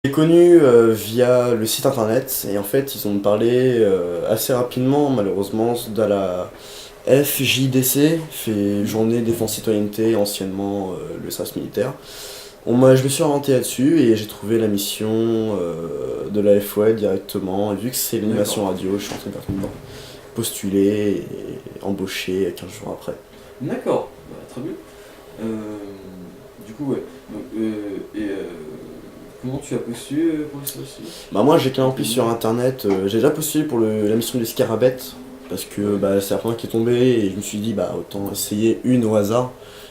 J'ai connu via le site internet et en fait ils ont parlé assez rapidement malheureusement de la FJDC, fait Journée Défense Citoyenneté, anciennement le service militaire. Je me suis orienté là-dessus et j'ai trouvé la mission de la FOL directement et vu que c'est l'animation radio, je suis en train de faire dedans, postuler et embaucher 15 jours après. D'accord, bah, très bien. Du coup, ouais. Donc, comment tu as postulé pour le service civique? Moi j'ai qu'un plus sur internet, j'ai déjà postulé pour la mission des Scarabées parce que c'est la première qui est tombée et je me suis dit autant essayer une au hasard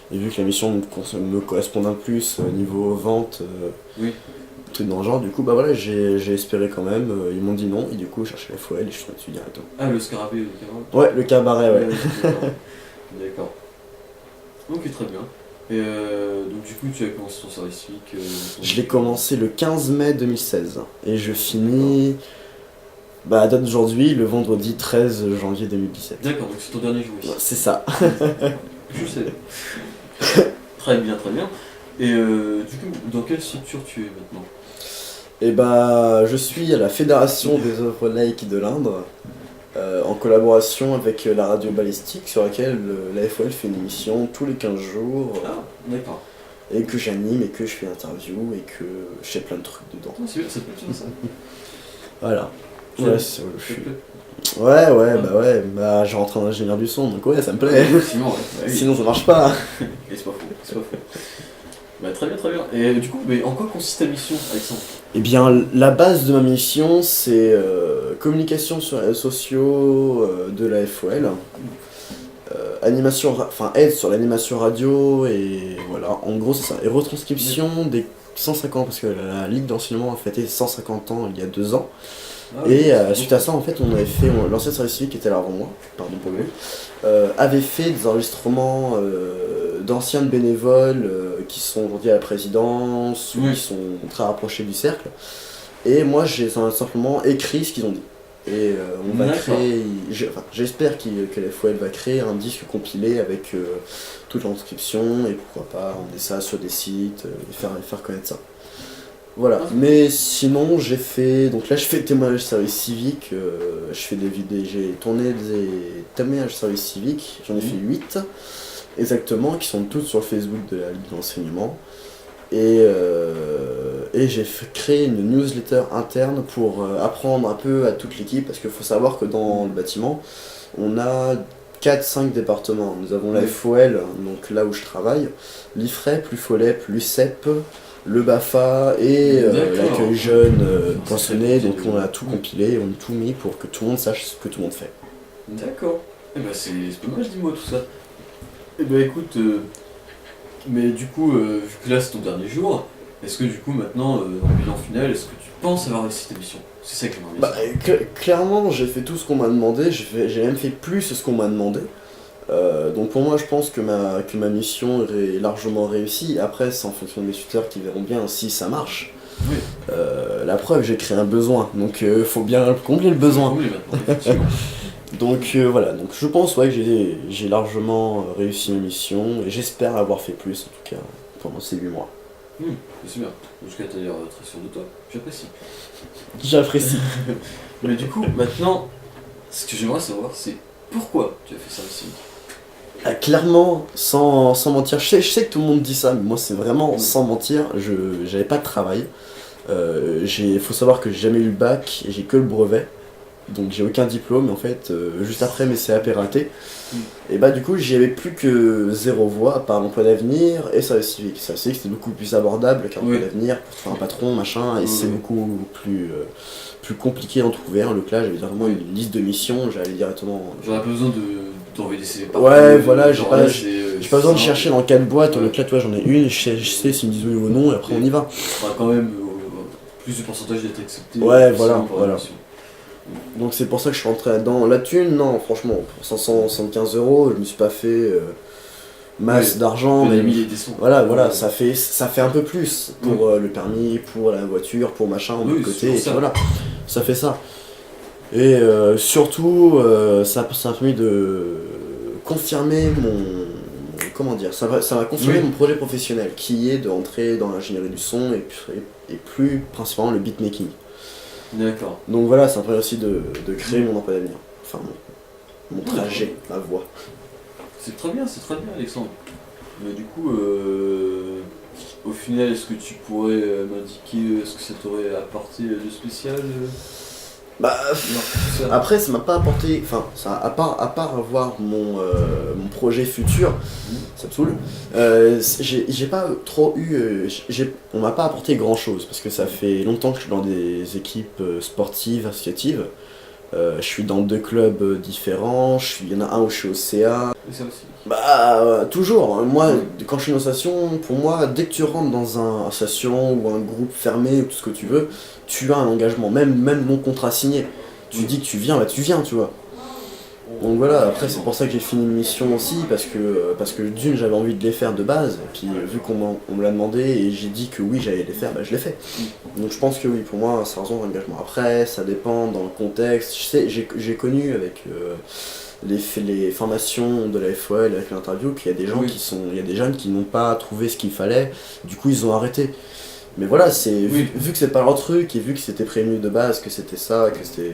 et vu que la mission me correspond un plus niveau vente, Oui. truc dans le genre, du coup voilà j'ai espéré quand même, ils m'ont dit non et du coup je cherchais la FOL et je suis tombé dessus directement. Ah, le scarabée, le cabaret. Ouais, le cabaret, ouais. D'accord. Ok, très bien. Et donc du coup, tu as commencé ton service civique Je l'ai commencé le 15 mai 2016 et je finis à date d'aujourd'hui le vendredi 13 janvier 2017. D'accord, donc c'est ton dernier jour ici. Ouais, c'est ça. Je sais. Très bien, très bien. Et du coup, dans quelle structure tu es maintenant? Je suis à la Fédération des œuvres laïques de l'Indre, en collaboration avec la radio balistique sur laquelle la FOL fait une émission tous les 15 jours Ah, d'accord. et que j'anime et que je fais l'interview et que je fais plein de trucs dedans. Ah, c'est bien, ça peut être bien ça. Voilà. Ouais, Ouais, ça te plaît. je rentre en ingénieur du son donc ouais, ça me plaît. Sinon, ouais. Bah oui. Sinon ça marche pas. Et c'est pas faux, c'est pas faux. Bah, très bien, très bien. Et du coup, mais en quoi consiste ta mission, Alexandre? Eh bien, la base de ma mission, c'est communication sur les réseaux sociaux de la FOL, aide sur l'animation radio, et voilà, en gros c'est ça. Et retranscription des 150, parce que la Ligue d'enseignement a fêté 150 ans il y a 2 ans. Ah, oui, Et c'est suite bon. à ça, en fait, l'ancien service civique qui était là avant moi, pardon pour lui, avait fait des enregistrements d'anciens bénévoles qui sont aujourd'hui à la présidence ou Oui. qui sont très rapprochés du cercle. Et moi, j'ai simplement écrit ce qu'ils ont dit. Et on va D'accord. créer, j'espère que la FOL va créer un disque compilé avec toute l'inscription et pourquoi pas emmener ça sur des sites et faire connaître ça. Voilà, mais sinon donc là je fais témoignage service civique, je fais des vidéos, j'ai tourné des témoignages service civique, j'en ai fait 8 exactement, qui sont toutes sur le Facebook de la Ligue d'enseignement. Et j'ai créé une newsletter interne pour apprendre un peu à toute l'équipe, parce qu'il faut savoir que dans le bâtiment, on a 4-5 départements. Nous avons la FOL, donc là où je travaille, l'IFREP, l'UFOLEP, l'UCEP, le BAFA et l'accueil jeune poinçonné, donc on a tout compilé, on a tout mis pour que tout le monde sache ce que tout le monde fait. D'accord. Eh ben c'est dommage, dis-moi tout ça. Eh ben écoute, mais du coup, vu que là c'est ton dernier jour, est-ce que du coup maintenant, en bilan final, est-ce que tu penses avoir réussi ta mission? C'est ça que j'aimerais bien savoir. Clairement, j'ai fait tout ce qu'on m'a demandé, j'ai même fait plus ce qu'on m'a demandé. Donc pour moi, je pense que ma mission est largement réussie. Après, c'est en fonction de mes tuteurs qui verront bien si ça marche. Oui. La preuve, j'ai créé un besoin, donc faut bien combler le besoin. Oui, maintenant, effectivement. Donc voilà, donc je pense que j'ai largement réussi ma mission et j'espère avoir fait plus en tout cas pendant ces 8 mois. C'est bien. En tout cas, t'as l'air très sûr de toi. J'apprécie. J'apprécie. Mais du coup, maintenant, ce que j'aimerais savoir, c'est pourquoi tu as fait service civique? Clairement, sans mentir, je sais que tout le monde dit ça, mais moi c'est vraiment sans mentir, j'avais pas de travail. Faut savoir que j'ai jamais eu le bac et j'ai que le brevet, donc j'ai aucun diplôme en fait, juste après mes CAP ratés. Et du coup j'y avais plus que 0 voie à part l'emploi d'avenir et service civique. Service civique c'était beaucoup plus abordable qu'un emploi d'avenir pour trouver un patron, machin, et c'est beaucoup plus compliqué d'en trouver un. Donc là j'avais vraiment une liste de missions, j'allais directement. J'aurais pas besoin d'envoyer des CV par Ouais, voilà, j'ai pas besoin de chercher dans 4 boîtes, donc là, toi, j'en ai une, je sais s'ils me disent oui ou non, et après on y va. Il faudra quand même plus de pourcentage d'être accepté. Ouais, voilà. Donc c'est pour ça que je suis rentré là-dedans. La thune, non, franchement, pour 575 €, je me suis pas fait masse d'argent, mais voilà, ça fait un peu plus pour le permis, pour la voiture, pour machin, de côté, et voilà, ça fait ça. Et surtout, ça m'a permis de confirmer ça m'a confirmé mon projet professionnel, qui est de rentrer dans l'ingénierie du son et plus principalement le beatmaking. D'accord. Donc voilà, ça me permet aussi de créer mon emploi d'avenir, enfin mon trajet, ma voie. C'est très bien, Alexandre. Mais du coup, au final, est-ce que tu pourrais m'indiquer ce que ça t'aurait apporté de spécial Bah, non, ça. après, ça m'a pas apporté, enfin, ça, à part avoir mon projet futur, ça me saoule, j'ai pas trop eu, on m'a pas apporté grand chose, parce que ça fait longtemps que je suis dans des équipes sportives, associatives. Je suis dans 2 clubs différents, il y en a un où je suis au CA. Et ça aussi. Bah, toujours. Moi, quand je suis dans une association, pour moi, dès que tu rentres dans une association ou un groupe fermé ou tout ce que tu veux, tu as un engagement, même mon contrat signé. Tu dis que tu viens, bah tu viens, tu vois. Donc voilà, après c'est pour ça que j'ai fini une mission aussi, parce que d'une j'avais envie de les faire de base, et puis vu on me l'a demandé et j'ai dit que oui j'allais les faire, bah je l'ai fait. Donc je pense que oui, pour moi ça rejoint l'engagement. Après ça dépend dans le contexte, je sais, j'ai connu avec les formations de la FOL avec l'interview qu'il y a des gens il y a des jeunes qui n'ont pas trouvé ce qu'il fallait, du coup ils ont arrêté. Mais voilà, vu que c'est pas leur truc et vu que c'était prévenu de base, que c'était ça, que c'était.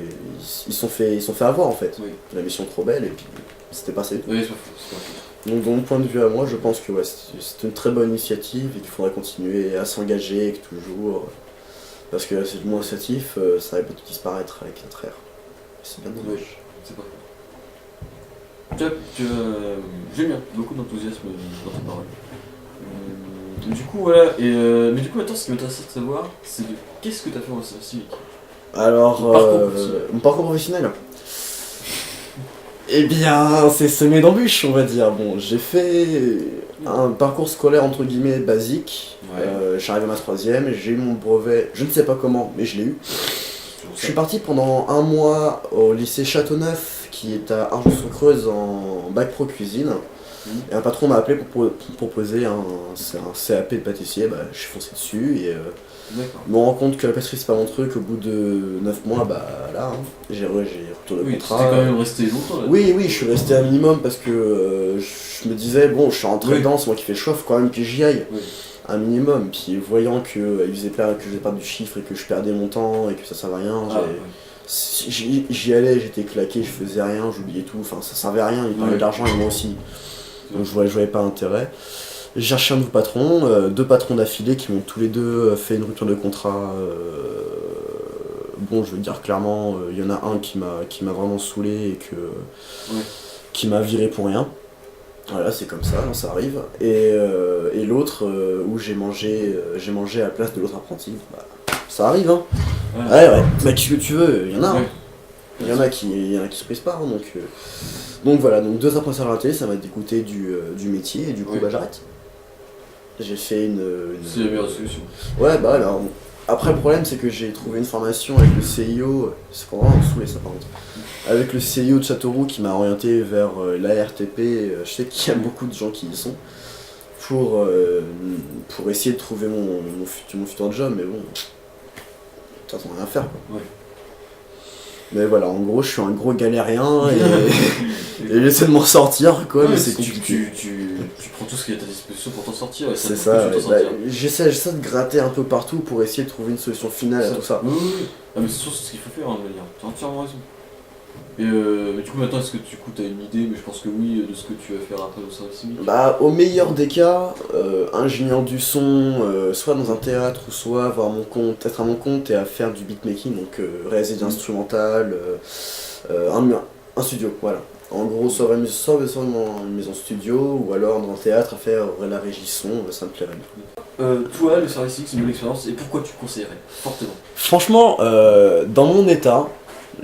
Ils sont fait avoir en fait. Oui. La mission trop belle et puis c'était passé. Oui, c'est pas faux. Donc de mon point de vue à moi, je pense que ouais, c'est une très bonne initiative et qu'il faudrait continuer à s'engager avec toujours. Parce que c'est du moins initiatif, ça va peut-être disparaître avec notre ère. C'est bien dommage. Oui, c'est pas faux. J'aime bien, beaucoup d'enthousiasme dans tes paroles. Du coup, voilà, mais du coup, maintenant, ce qui m'intéresse de savoir, c'est de qu'est-ce que tu as fait en service civique. Alors, mon parcours professionnel. Eh bien, c'est semé d'embûches, on va dire. Bon, j'ai fait un parcours scolaire entre guillemets basique. Ouais. Je suis arrivé à ma 3ème, j'ai eu mon brevet, je ne sais pas comment, mais je l'ai eu. Je suis parti pendant un mois au lycée Châteauneuf, qui est à Argenson-Creuse en bac pro cuisine. Et un patron m'a appelé pour me proposer un CAP de pâtissier, bah, je suis foncé dessus et je me rends compte que la pâtisserie c'est pas mon truc. Au bout de 9 mois, bah là, hein, j'ai retourné le contrat. Tu es quand même resté longtemps là. Oui, je suis resté un minimum parce que je me disais, bon, je suis rentré dedans, c'est moi qui fais chauffe quand même que j'y aille. Oui. Un minimum, puis voyant que je faisais perdre du chiffre et que je perdais mon temps et que ça servait à rien, j'y allais, j'étais claqué, je faisais rien, j'oubliais tout, enfin ça servait à rien, il parlait d'argent et moi aussi. Donc je voyais pas l'intérêt. J'ai cherché un nouveau patron, 2 patrons d'affilée qui m'ont tous les deux fait une rupture de contrat. Bon, je veux dire clairement, il y en a un qui m'a vraiment saoulé et qui m'a viré pour rien. Voilà, c'est comme ça, ça arrive. Et l'autre où j'ai mangé à la place de l'autre apprenti. Bah, ça arrive, hein. Ouais. Bah qu'est-ce que tu veux, il y en a. Hein. Il y en a qui se prisent pas, hein, donc voilà, donc 2 apprentissages ratés, ça m'a dégoûté du métier et du coup bah j'arrête. J'ai fait une. C'est la meilleure solution. Ouais, bah alors. Après le problème c'est que j'ai trouvé une formation avec le CIO, c'est vraiment saoulé ça par contre. Avec le CIO de Châteauroux qui m'a orienté vers l'ARTP, je sais qu'il y a beaucoup de gens qui y sont, pour essayer de trouver mon futur job, mais bon, ça t'en rien à faire quoi. Ouais. Mais voilà, en gros, je suis un gros galérien et j'essaie de m'en sortir quoi, mais c'est compliqué. Tu prends tout ce qui est à ta disposition pour t'en sortir. C'est ça, j'essaie de gratter un peu partout pour essayer de trouver une solution finale à tout ça. Oui. Ah, mais c'est sûr, c'est ce qu'il faut faire, hein, de manière. T'as entièrement raison. Mais du coup, maintenant, est-ce que tu as une idée, mais je pense que oui, de ce que tu vas faire après au service civique? Bah, au meilleur des cas, ingénieur du son, soit dans un théâtre, ou soit avoir être à mon compte et à faire du beatmaking, donc réaliser des instrumentales, un studio, voilà. En gros, soit une maison studio, ou alors dans un théâtre à faire la régie son, ça me plairait bien. Toi, le service civique, c'est une bonne expérience, et pourquoi tu conseillerais fortement? Franchement, dans mon état,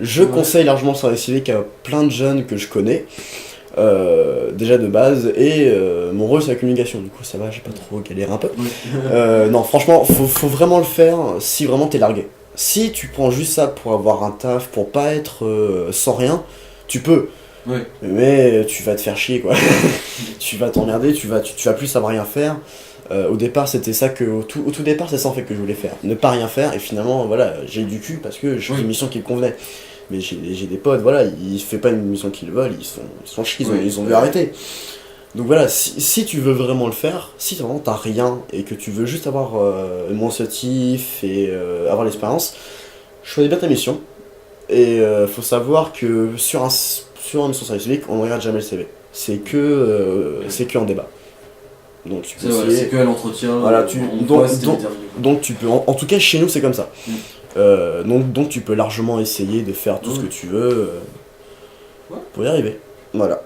je conseille largement le service civique à plein de jeunes que je connais, déjà de base, et mon rôle c'est la communication, du coup ça va, j'ai pas trop galéré un peu. Non, franchement, faut vraiment le faire si vraiment t'es largué. Si tu prends juste ça pour avoir un taf, pour pas être sans rien, tu peux. Ouais. Mais tu vas te faire chier quoi. Tu vas t'emmerder, tu vas plus savoir rien faire. Au départ c'était ça que au tout départ c'est ça en fait que je voulais faire, ne pas rien faire, et finalement voilà, j'ai eu du cul parce que j'ai fait une mission qui me convenait. Mais j'ai des potes, voilà, ils font pas une mission qu'ils veulent, ils sont chiés, ils ont dû arrêter. Donc voilà, si tu veux vraiment le faire, si vraiment t'as rien et que tu veux juste avoir mon motif et avoir l'expérience, choisis bien ta mission. Et faut savoir que sur un mission service civique, on ne regarde jamais le CV. C'est que en débat. Donc tu peux essayer. C'est que à l'entretien, Voilà, on voit si t'es déterminé, quoi. donc tu peux, en tout cas chez nous c'est comme ça. Mm. Donc tu peux largement essayer de faire tout ce que tu veux Ouais. pour y arriver. Voilà.